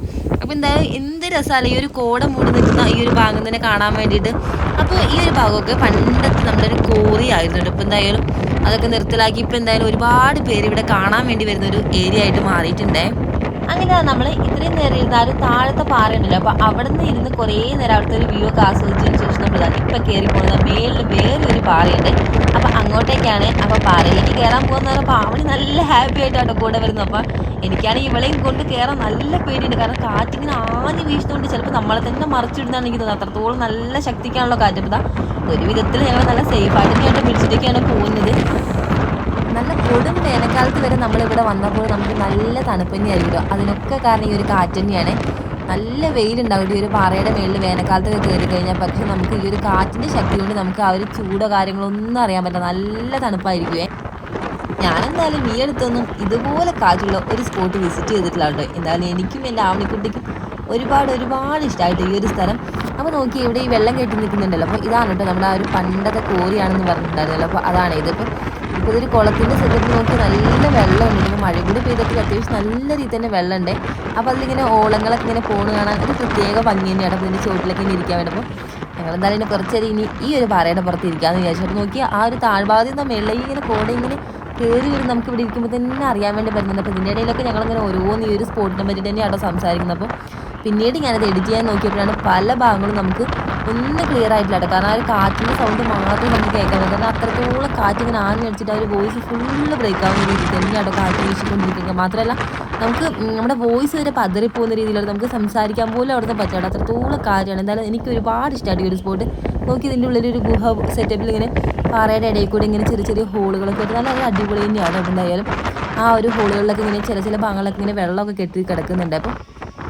അപ്പോൾ എന്തായാലും എന്ത് രസമല്ല ഈ ഒരു കോട മൂടി നിൽക്കുന്ന ഈ ഒരു ഭാഗം തന്നെ കാണാൻ വേണ്ടിയിട്ട്. അപ്പോൾ ഈ ഒരു ഭാഗമൊക്കെ പണ്ടത്തെ നമ്മുടെ ഒരു കോറി ആയിരുന്നു. ഇപ്പോൾ എന്തായാലും അതൊക്കെ നിർത്തലാക്കി ഇപ്പോൾ എന്തായാലും ഒരുപാട് പേര് ഇവിടെ കാണാൻ വേണ്ടി വരുന്ന ഒരു ഏരിയ ആയിട്ട് മാറിയിട്ടുണ്ടേ. അങ്ങനെ നമ്മൾ ഇത്രയും നേരം ഇരുന്നാലും താഴത്തെ പാറയുണ്ടല്ലോ. അപ്പോൾ അവിടെ നിന്ന് ഇരുന്ന് കുറേ നേരം അവിടുത്തെ ഒരു വ്യൂ ഒക്കെ ആസ്വദിച്ചതിന് ശേഷം നമ്മൾ ഇപ്പം കയറി പോകുന്നത് മേളിൽ വേറൊരു പാറയുണ്ട്. അപ്പോൾ അങ്ങോട്ടേക്കാണ്. അപ്പോൾ പാറയിലേക്ക് കയറാൻ പോകുന്ന പറഞ്ഞപ്പോൾ അവന് നല്ല ഹാപ്പി ആയിട്ടാണ് കൂടെ വരുന്നത്. അപ്പോൾ എനിക്കാണെങ്കിൽ ഇവളെയും കൊണ്ട് കയറാൻ നല്ല പേടിയുണ്ട്. കാരണം കാറ്റിങ്ങനെ ആഞ്ഞ് വീശുന്നുണ്ട്. ചിലപ്പോൾ നമ്മളെ തന്നെ മറിച്ചിടുന്നതാണ് എനിക്ക് തോന്നുന്നത്. അത്രത്തോളം നല്ല ശക്തിക്കാണല്ലോ കാറ്റ്. അപ്പോൾ ഒരു വിധത്തിൽ ഞങ്ങൾ നല്ല സേഫായിട്ട് തന്നെയായിട്ട് പിടിച്ചിട്ടൊക്കെയാണ് പോകുന്നത്. നല്ല കൊടും വേനൽക്കാലത്ത് വരെ നമ്മളിവിടെ വന്നപ്പോൾ നമുക്ക് നല്ല തണുപ്പ് തന്നെയായിരിക്കും. അതിനൊക്കെ കാരണം ഈ ഒരു കാറ്റ് തന്നെയാണ്. നല്ല വെയിലുണ്ടാവും ഈ ഒരു പാറയുടെ മേളിൽ വേനൽക്കാലത്തൊക്കെ കയറി കഴിഞ്ഞാൽ. പക്ഷെ നമുക്ക് ഈ ഒരു കാറ്റിൻ്റെ ശക്തി കൊണ്ട് നമുക്ക് ആ ഒരു ചൂടോ കാര്യങ്ങളൊന്നും അറിയാൻ പറ്റില്ല. നല്ല തണുപ്പായിരിക്കുമേ. ഞാനെന്തായാലും ഈ അടുത്തൊന്നും ഇതുപോലെ കാറ്റുള്ള ഒരു സ്പോട്ട് വിസിറ്റ് ചെയ്തിട്ടില്ല കേട്ടോ. എന്തായാലും എനിക്കും എൻ്റെ ആവണിക്കുട്ടിക്കും ഒരുപാട് ഇഷ്ടമായിട്ട് ഈ ഒരു സ്ഥലം. അപ്പോൾ നോക്കി ഇവിടെ ഈ വെള്ളം കെട്ടി നിൽക്കുന്നുണ്ടല്ലോ. അപ്പോൾ ഇതാണ് കേട്ടോ നമ്മുടെ ആ ഒരു പണ്ടത്തെ കോറിയാണെന്ന് പറഞ്ഞിട്ടുണ്ടായിരുന്നല്ലോ. അപ്പോൾ അതാണ് ഇതിപ്പോൾ ഇതൊരു കുളത്തിൻ്റെ സെറ്റപ്പ് നോക്കി നല്ല വെള്ളമുണ്ട്. ഇങ്ങനെ മഴ കൂടി പെയ്തിട്ട് അത്യാവശ്യം നല്ല രീതിയിൽ തന്നെ വെള്ളമുണ്ട്. അപ്പോൾ അതിലിങ്ങനെ ഓളങ്ങളൊക്കെ ഇങ്ങനെ പോണ് കാണാൻ ഒരു പ്രത്യേക ഭംഗി തന്നെയാണ്. അപ്പോൾ ഇതിൻ്റെ ചോട്ടിലൊക്കെ ഇങ്ങനെ ഇരിക്കാൻ വേണ്ടപ്പോൾ ഞങ്ങൾ എന്തായാലും കുറച്ച് നേരം ഇനി ഈ ഒരു പാറയുടെ പുറത്ത് ഇരിക്കാമെന്ന് വിചാരിച്ചിട്ട് നോക്കി ആ ഒരു താഴ്ഭാഗത്ത് നിന്ന് വെള്ളം ഇങ്ങനെ കോട ഇങ്ങനെ കയറി വരും. നമുക്ക് ഇവിടെ ഇരിക്കുമ്പോൾ തന്നെ അറിയാൻ വേണ്ടി പറ്റുന്നുണ്ട്. അപ്പോൾ ഇതിൻ്റെ ഇടയിലൊക്കെ ഞങ്ങളിങ്ങനെ ഓരോന്ന് ഈ ഒരു സ്പോട്ടിനെ പറ്റി തന്നെയാണ് സംസാരിക്കുന്നത്. അപ്പോൾ പിന്നീട് ഞാനത് എഡിറ്റ് ചെയ്യാൻ നോക്കിയപ്പോഴാണ് പല ഭാഗങ്ങളും നമുക്ക് ഒന്ന് ക്ലിയർ ആയിട്ടില്ല കേട്ടോ. കാരണം ആ ഒരു കാറ്റിൻ്റെ സൗണ്ട് മാത്രമേ നമുക്ക് കേൾക്കാൻ പറ്റും. കാരണം അത്രത്തോളം കാറ്റ് ഇങ്ങനെ ആഞ്ഞ് അടിച്ചിട്ട് ആ ഒരു വോയിസ് ഫുള്ള് ബ്രേക്ക് ആവുന്ന രീതിയിൽ തന്നെയാണ് കാറ്റ് വീശിക്കൊണ്ടിരിക്കുന്നത്. മാത്രമല്ല നമുക്ക് നമ്മുടെ വോയിസ് വരെ പതറിപ്പോകുന്ന രീതിയിലാണ് നമുക്ക് സംസാരിക്കാൻ പോലും അവിടുത്തെ പറ്റാറ്. അത്രത്തോളം കാര്യമാണ്. എന്തായാലും എനിക്ക് ഒരുപാട് ഇഷ്ടമാണ് ഈ ഒരു സ്പോട്ട്. നോക്കി ഇതിൻ്റെ ഉള്ളിലൊരു ഗുഹ സെറ്റപ്പിൽ ഇങ്ങനെ പാറയുടെ ഇടയിൽ കൂടെ ഇങ്ങനെ ചെറിയ ഹോളുകളൊക്കെ ആയിട്ട് നല്ല അടിപൊളി തന്നെയാണ്. അപ്പോൾ എന്തായാലും ആ ഒരു ഹോളുകളിലൊക്കെ ഇങ്ങനെ ചില ഭാഗങ്ങളൊക്കെ ഇങ്ങനെ വെള്ളമൊക്കെ കെട്ടി കിടക്കുന്നുണ്ട്. അപ്പോൾ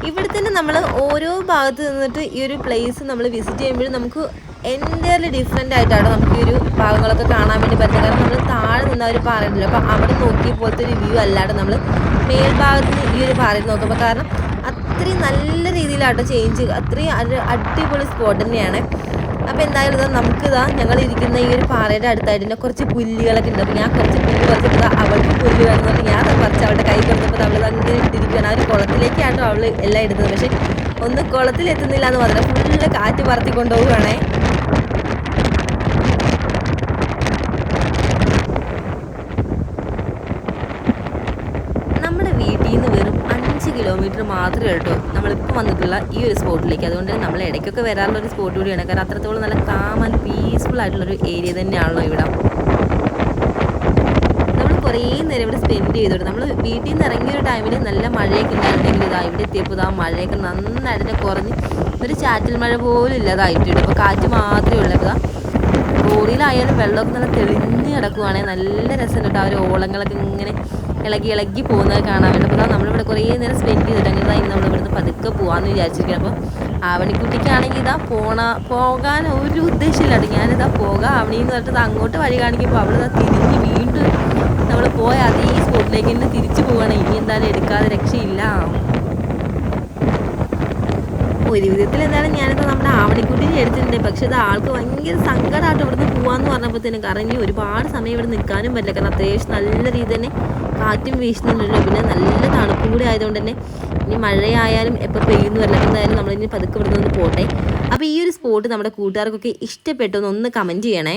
ഇവിടെ തന്നെ നമ്മൾ ഓരോ ഭാഗത്ത് നിന്നിട്ട് ഈ ഒരു പ്ലേസ് നമ്മൾ വിസിറ്റ് ചെയ്യുമ്പോഴും നമുക്ക് എൻ്റയർലി ഡിഫറെൻ്റ് ആയിട്ടാണ് നമുക്ക് ഈ ഒരു ഭാഗങ്ങളൊക്കെ കാണാൻ വേണ്ടി പറ്റുന്നത്. കാരണം നമ്മൾ താഴെ നിന്ന ഒരു പാറയുണ്ടല്ലോ. അപ്പോൾ അവിടെ നോക്കിയ പോലത്തെ ഒരു വ്യൂ അല്ലാതെ നമ്മൾ മേൽഭാഗത്ത് നിന്ന് ഈ ഒരു പാറയിൽ നോക്കുമ്പോൾ കാരണം അത്രയും നല്ല രീതിയിലാട്ടോ ചേഞ്ച്. അത്രയും അടിപൊളി സ്പോട്ട് തന്നെയാണ്. അപ്പോൾ എന്തായാലും നമുക്കിതാ ഞങ്ങൾ ഇരിക്കുന്ന ഈ ഒരു പാറയുടെ അടുത്തായിട്ട് തന്നെ കുറച്ച് പുല്ലുകളൊക്കെ ഉണ്ട്. അപ്പോൾ ഞാൻ കുറച്ച് പുല്ല് പറിച്ചപ്പോൾ അവൾക്ക് പുല്ല് വേണമെന്ന് ഞാൻ പറിച്ച് അവളുടെ കൈ കൊടുത്തപ്പോൾ അവൾ അങ്ങനെ ഇട്ടിരിക്കുകയാണ്. ആ ഒരു കുളത്തിലേക്കാട്ടോ അവൾ എല്ലാം ഇടുന്നത്. പക്ഷേ ഒന്ന് കുളത്തിലെത്തുന്നില്ല എന്ന് പറഞ്ഞാൽ ഫുള്ള് കാറ്റ് പറത്തി കൊണ്ടുപോവുകയാണേ. നമ്മുടെ വീട്ടിൽ നിന്ന് വെറും 5 കിലോമീറ്റർ മാത്രമേ കേട്ടോ നമ്മളിപ്പോൾ വന്നിട്ടുള്ള ഈ ഒരു സ്പോട്ടിലേക്ക്. അതുകൊണ്ട് നമ്മൾ ഇടയ്ക്കൊക്കെ വരാറുള്ള ഒരു സ്പോട്ട് കൂടിയാണ്. കാരണം അത്രത്തോളം നല്ല കാം ആൻഡ് പീസ്ഫുൾ ആയിട്ടുള്ളൊരു ഏരിയ തന്നെയാണല്ലോ ഇവിടെ. നമ്മൾ കുറേ നേരം ഇവിടെ സ്പെൻഡ് ചെയ്തോട്ടെ. നമ്മൾ വീട്ടിൽ നിന്ന് ഇറങ്ങിയ ഒരു ടൈമിൽ നല്ല മഴയൊക്കെ ഉണ്ടായിരുന്നെങ്കിൽ ഇതാ ഇവിടെ എത്തിയപ്പോൾ ആ മഴയൊക്കെ നന്നായിട്ട് കുറഞ്ഞ് ഒരു ചാറ്റൽ മഴ പോലും ഇല്ലാതായിട്ടുണ്ട്. അപ്പോൾ കാറ്റ് മാത്രമേ ഉള്ളൂ. അപ്പോൾ റോഡിലായാലും വെള്ളമൊക്കെ നല്ല തെളിഞ്ഞ് കിടക്കുവാണെങ്കിൽ നല്ല രസം കേട്ടോ. ആ ഒരു ഓളങ്ങളൊക്കെ ഇങ്ങനെ ഇളകി പോകുന്നത് കാണാൻ വേണ്ടി. അപ്പോൾ നമ്മളിവിടെ കുറേ നേരം സ്പെൻഡ് ചെയ്തിട്ട് അങ്ങനെ ഇനി നമ്മളിവിടുന്ന് പതുക്കെ പോകാമെന്ന് വിചാരിച്ചിരിക്കണം. അപ്പോൾ ആവണിക്കുട്ടിക്കാണെങ്കിൽ പോകാൻ ഒരു ഉദ്ദേശമില്ല കേട്ടോ. ഞാനിതാ ആവണിന്ന് പറഞ്ഞിട്ട് അങ്ങോട്ട് വഴി കാണിക്കുമ്പോൾ അവിടെ തിരിഞ്ഞ് വീണ്ടും നമ്മൾ പോയ അതേ സ്പോട്ടിലേക്ക് തന്നെ തിരിച്ചു പോവുകയാണ്. ഇനി എന്തായാലും എടുക്കാതെ രക്ഷയില്ല. ഒരു വിധത്തിൽ എന്തായാലും ഞാനിപ്പോൾ നമ്മുടെ ആവണിക്കുട്ടിനെ എടുത്തിട്ടുണ്ട്. പക്ഷെ അത് ആൾക്ക് ഭയങ്കര സങ്കടമായിട്ട് ഇവിടുന്ന് പോകാമെന്ന് പറഞ്ഞപ്പോഴത്തേനും. കാരണം ഇനി ഒരുപാട് സമയം ഇവിടെ നിൽക്കാനും പറ്റില്ല. കാരണം അത്യാവശ്യം നല്ല രീതിയിൽ തന്നെ കാറ്റും വീശുന്നുണ്ടല്ലോ. പിന്നെ നല്ല തണുപ്പും കൂടി ആയതുകൊണ്ട് തന്നെ ഇനി മഴയായാലും എപ്പോൾ പെയ്യുന്നു വരില്ല. എന്തായാലും നമ്മളിനി പതുക്കെ ഇവിടെ നിന്ന് പോട്ടെ. അപ്പോൾ ഈ ഒരു സ്പോട്ട് നമ്മുടെ കൂട്ടുകാർക്കൊക്കെ ഇഷ്ടപ്പെട്ടു ഒന്ന് കമൻറ്റ് ചെയ്യണേ.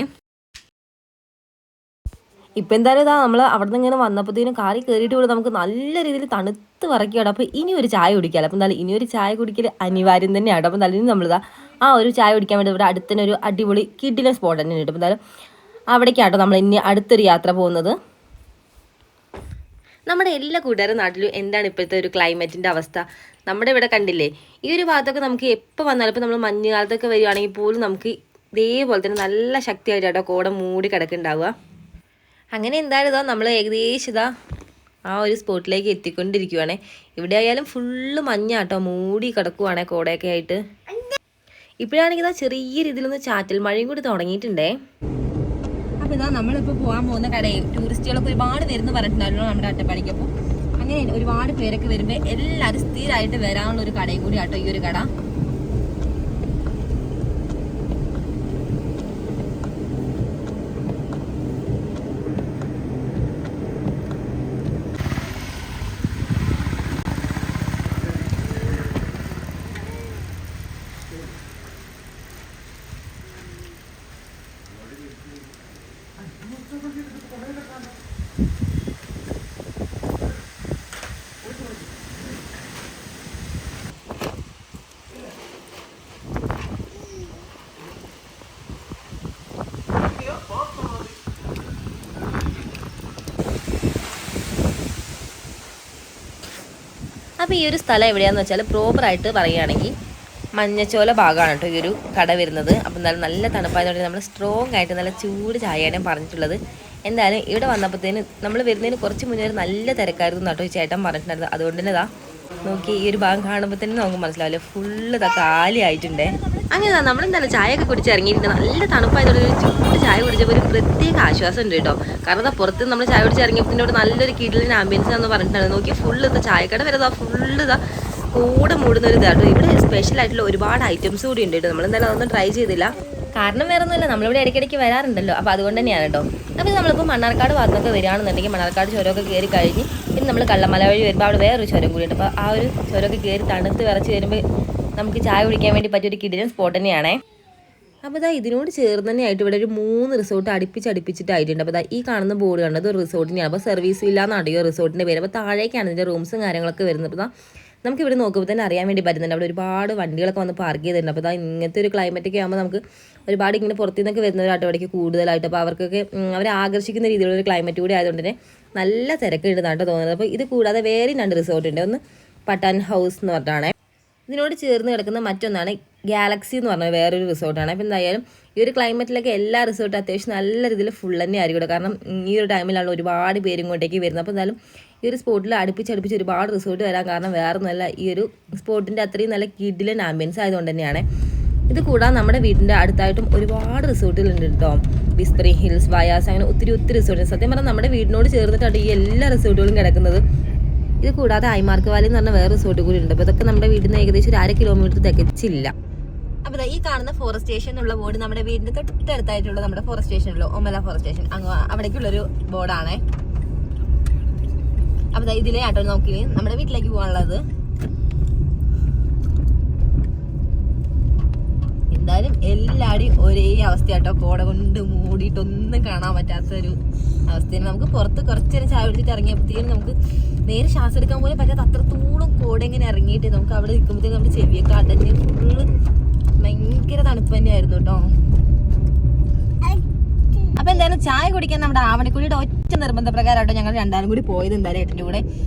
ഇപ്പം എന്തായാലും നമ്മൾ അവിടെ നിന്ന് ഇങ്ങനെ വന്നപ്പോഴത്തേനും കാറി കയറിയിട്ട് കൂടെ നമുക്ക് നല്ല രീതിയിൽ തണുത്ത് വറക്കുകയാണ്. അപ്പോൾ ഇനി ഒരു ചായ കുടിക്കാമല്ലോ. അപ്പോൾ എന്തായാലും ഇനി ഒരു ചായ കുടിക്കൽ അനിവാര്യം തന്നെയാണ്. അപ്പോൾ എന്തായാലും ഇനി നമ്മളിതാ ആ ഒരു ചായ കുടിക്കാൻ വേണ്ടി ഇവിടെ അടുത്തന്നെ ഒരു അടിപൊളി കിഡിലെ സ്പോട്ട് തന്നെ ഉണ്ട്. അപ്പോൾ എന്തായാലും അവിടേക്കാട്ടോ നമ്മൾ ഇനി അടുത്തൊരു യാത്ര പോകുന്നത്. നമ്മുടെ എല്ലാ കൂട്ടുകാരുടെ നാട്ടിലും എന്താണ് ഇപ്പോഴത്തെ ഒരു ക്ലൈമറ്റിൻ്റെ അവസ്ഥ? നമ്മുടെ ഇവിടെ കണ്ടില്ലേ ഈ ഒരു ഭാഗത്തൊക്കെ നമുക്ക് എപ്പോൾ വന്നാലും ഇപ്പോൾ നമ്മൾ മഞ്ഞുകാലത്തൊക്കെ വരികയാണെങ്കിൽ പോലും നമുക്ക് ഇതേപോലെ തന്നെ നല്ല ശക്തിയായിട്ട് കേട്ടോ കോട മൂടി കിടക്കുന്നുണ്ടാവുക. അങ്ങനെ എന്തായാലും ഇതാ നമ്മൾ ഏകദേശം ഇതാ ആ ഒരു സ്പോട്ടിലേക്ക് എത്തിക്കൊണ്ടിരിക്കുവാണേ. ഇവിടെ ആയാലും ഫുള്ള് മഞ്ഞാട്ടോ, മൂടി കിടക്കുവാണേ കോടയൊക്കെ ആയിട്ട്. ഇപ്പോഴാണെങ്കിൽ ഇതാ ചെറിയ രീതിയിലൊന്ന് ചാറ്റൽ മഴയും കൂടി തുടങ്ങിയിട്ടുണ്ടേ. അപ്പോൾ ഇതാ നമ്മളിപ്പോൾ പോകാൻ പോകുന്ന കടയിൽ ടൂറിസ്റ്റുകളൊക്കെ ഒരുപാട് വരുന്നു പറഞ്ഞിട്ടുണ്ടായിരുന്നു നമ്മുടെ അട്ടപ്പാടിക്ക്. അപ്പോൾ അങ്ങനെ ഒരുപാട് പേരൊക്കെ വരുമ്പോൾ എല്ലാവരും സ്ഥിരമായിട്ട് വരാനുള്ള ഒരു കടയും കൂടി ആട്ടോ ഈ ഒരു കട. അപ്പോൾ ഈ ഒരു സ്ഥലം എവിടെയാണെന്ന് വെച്ചാൽ പ്രോപ്പറായിട്ട് പറയുകയാണെങ്കിൽ മഞ്ഞച്ചോല ഭാഗമാണ് കേട്ടോ ഈ ഒരു കട വരുന്നത്. അപ്പോൾ എന്തായാലും നല്ല തണുപ്പായതുകൊണ്ട് നമ്മൾ സ്ട്രോങ് ആയിട്ട് നല്ല ചൂട് ചായയാണ് പറഞ്ഞിട്ടുള്ളത്. എന്തായാലും ഇവിടെ വന്നപ്പോഴത്തേന് നമ്മൾ വരുന്നതിന് കുറച്ച് മുന്നേ നല്ല തിരക്കായിരുന്നു കേട്ടോ ഈ ചേട്ടൻ പറഞ്ഞിട്ടുണ്ടായിരുന്നു. അതുകൊണ്ട് തന്നെ ഇതാ നോക്കി ഈ ഒരു ഭാഗം കാണുമ്പോൾ തന്നെ നമുക്ക് മനസ്സിലാവില്ല, ഫുള്ള് ഇതാ കാലി ആയിട്ടുണ്ടേ. അങ്ങനെ നമ്മളെന്തായാലും ചായയൊക്കെ കുടിച്ച് ഇറങ്ങിയിട്ടുണ്ട്. നല്ല തണുപ്പായതുകൊണ്ട് ഒരു ചൂട് ചായ കുടിച്ചപ്പോൾ ഒരു പ്രത്യേക ആശ്വാസം ഉണ്ട് കേട്ടോ. കാരണം അതാ പുറത്ത് നമ്മൾ ചായ കുടിച്ച് ഇറങ്ങിയപ്പോൾ നല്ലൊരു കിടിലൻ ആംബിയൻസ് എന്ന് പറഞ്ഞിട്ടുണ്ടായിരുന്നു. നോക്കി ഫുള്ള് ഇതാ ചായക്കട വരെ ഇതാ ഫുള്ള് ഇതാ കൂടെ മൂടുന്ന ഒരു ഇതാട്ടോ. ഇവിടെ സ്പെഷ്യൽ ആയിട്ടുള്ള ഒരുപാട് ഐറ്റംസ് കൂടി ഉണ്ട് കേട്ടോ. നമ്മളെന്തായാലും അതൊന്നും ട്രൈ ചെയ്തില്ല, കാരണം വേറെ ഒന്നുമില്ല, നമ്മളിവിടെ ഇടയ്ക്കിടയ്ക്ക് വരാറുണ്ടല്ലോ. അപ്പോൾ അതുകൊണ്ട് തന്നെയാണ് കേട്ടോ. അപ്പോൾ നമ്മളിപ്പോൾ മണ്ണാർക്കാട് ഭാഗത്തൊക്കെ വരികയാണെന്നുണ്ടെങ്കിൽ മണ്ണാർക്കാട് ചുരമൊക്കെ കയറി കഴിഞ്ഞ് പിന്നെ നമ്മൾ കള്ളമല വഴി വരുമ്പോൾ അവിടെ വേറൊരു ചുരം കൂടിയുണ്ട്. അപ്പോൾ ആ ഒരു ചുരമൊക്കെ കയറി തണുത്ത് വിറച്ച് വരുമ്പോൾ നമുക്ക് ചായ കുടിക്കാൻ വേണ്ടി പറ്റിയൊരു കിടിലൻ സ്പോട്ട് തന്നെയാണേ. അപ്പോൾ ഇതാ ഇതിനോട് ചേർന്ന് തന്നെയായിട്ട് ഇവിടെ ഒരു 3 റിസോർട്ട് അടുപ്പിച്ചിട്ടായിട്ടുണ്ട്. അപ്പോൾ ഈ കാണുന്ന ബോർഡ് കണ്ടത് ഒരു റിസോർട്ടിനെയാണ്. അപ്പോൾ സർവീസ് ഇല്ലാന്നാണ് ഈ റിസോർട്ടിൻ്റെ പേര്. അപ്പോൾ താഴേക്കാണ് ഇതിൻ്റെ റൂംസും കാര്യങ്ങളൊക്കെ വരുന്നത്. അപ്പോൾ നമുക്ക് ഇവിടെ നോക്കുമ്പോൾ തന്നെ അറിയാൻ വേണ്ടി പറ്റുന്നുണ്ട്. അവിടെ ഒരുപാട് വണ്ടികളൊക്കെ വന്ന് പാർക്ക് ചെയ്തിട്ടുണ്ട്. അപ്പോൾ ഇങ്ങനത്തെ ഒരു ക്ലൈമറ്റൊക്കെ ആകുമ്പോൾ നമുക്ക് ഒരുപാട് ഇങ്ങനെ പുറത്തു നിന്നൊക്കെ വരുന്നവരാട്ടോ അവിടേക്ക് കൂടുതലായിട്ട്. അപ്പോൾ അവർക്കൊക്കെ അവരെ ആകർഷിക്കുന്ന രീതിയിലുള്ളൊരു ക്ലൈമറ്റ് കൂടി ആയതുകൊണ്ട് തന്നെ നല്ല തിരക്കുണ്ടെന്നാണ് തോന്നുന്നത്. അപ്പോൾ ഇത് കൂടാതെ വേറെ 2 റിസോർട്ടുണ്ട്. ഒന്ന് പട്ടാൻ ഹൗസ് എന്ന് പറഞ്ഞാണ്. ഇതിനോട് ചേർന്ന് കിടക്കുന്ന മറ്റൊന്നാണ് ഗാലക്സി എന്ന് പറഞ്ഞ വേറൊരു റിസോർട്ടാണ്. അപ്പോൾ എന്തായാലും ഈ ഒരു ക്ലൈമറ്റിലൊക്കെ എല്ലാ റിസോർട്ടും അത്യാവശ്യം നല്ല രീതിയിൽ ഫുൾ തന്നെ ആയിരിക്കും. കാരണം ഈ ഒരു ടൈമിലാണ് ഒരുപാട് പേര് ഇങ്ങോട്ടേക്ക് വരുന്നത്. അപ്പോൾ എന്തായാലും ഈ ഒരു സ്പോട്ടിൽ അടുപ്പിച്ച് ഒരുപാട് റിസോർട്ട് വരാൻ കാരണം വേറെ നല്ല ഈ ഒരു സ്പോട്ടിൻ്റെ അത്രയും നല്ല കിടിലൻ ആംബിയൻസ് ആയതുകൊണ്ട് തന്നെയാണ്. ഇത് കൂടാതെ നമ്മുടെ വീടിൻ്റെ അടുത്തായിട്ടും ഒരുപാട് റിസോർട്ടുകളുണ്ട് കേട്ടോ. വിസ്പറി ഹിൽസ്, വയാസ്, അങ്ങനെ ഒത്തിരി റിസോർട്ട്. സത്യം പറഞ്ഞാൽ നമ്മുടെ വീടിനോട് ചേർന്നിട്ടാണ് ഈ എല്ലാ റിസോർട്ടുകളും കിടക്കുന്നത്. ഇത് കൂടാതെ ഐമാർക്ക് വാലി എന്ന് പറഞ്ഞ വേറെ റിസോർട്ട് കൂടി ഉണ്ട്. അപ്പോൾ ഇതൊക്കെ നമ്മുടെ വീട്ടിൽ നിന്ന് ഏകദേശം 1/2 കിലോമീറ്റർ തികച്ചില്ല. അപ്പോൾ ഈ കാണുന്ന ഫോറസ്റ്റ് സ്റ്റേഷൻ എന്നുള്ള ബോർഡ് നമ്മുടെ വീടിൻ്റെ തൊട്ടടുത്തായിട്ടുള്ള നമ്മുടെ ഫോറസ്റ്റ് സ്റ്റേഷനല്ലോ, ഒമല ഫോറസ്റ്റ് സ്റ്റേഷൻ, അവിടേക്കുള്ളൊരു ബോർഡാണ്. അപ്പോൾ ഇതിലേ ആട്ടോ നോക്കി നമ്മുടെ വീട്ടിലേക്ക് പോകാനുള്ളത്. എന്തായാലും എല്ലാവരും ഒരേ അവസ്ഥയാട്ടോ, കോട കൊണ്ട് മൂടിയിട്ടൊന്നും കാണാൻ പറ്റാത്തൊരു അവസ്ഥയാണ്. നമുക്ക് പുറത്ത് കുറച്ച് നേരം ചായ കുടിച്ചിട്ട് ഇറങ്ങിയപ്പോഴത്തേക്കും നമുക്ക് നേരെ ശ്വാസം എടുക്കാൻ പോലും പറ്റാത്ത അത്രത്തോളം കോട ഇങ്ങനെ ഇറങ്ങിയിട്ട് നമുക്ക് അവിടെ നിൽക്കുമ്പോഴത്തേക്കും നമ്മുടെ ചെവിയൊക്കെ അടഞ്ഞ് ഫുള്ള് ഭയങ്കര തണുപ്പ് തന്നെയായിരുന്നു കേട്ടോ. അപ്പോൾ എന്തായാലും ചായ കുടിക്കാൻ നമ്മുടെ ആവണിക്കുട്ടിയുടെ ഒറ്റ നിർബന്ധപ്രകാരമായിട്ടോ ഞങ്ങൾ രണ്ടാളും കൂടി പോയത്. എന്തായാലും ഏട്ടൻ്റെ കൂടെ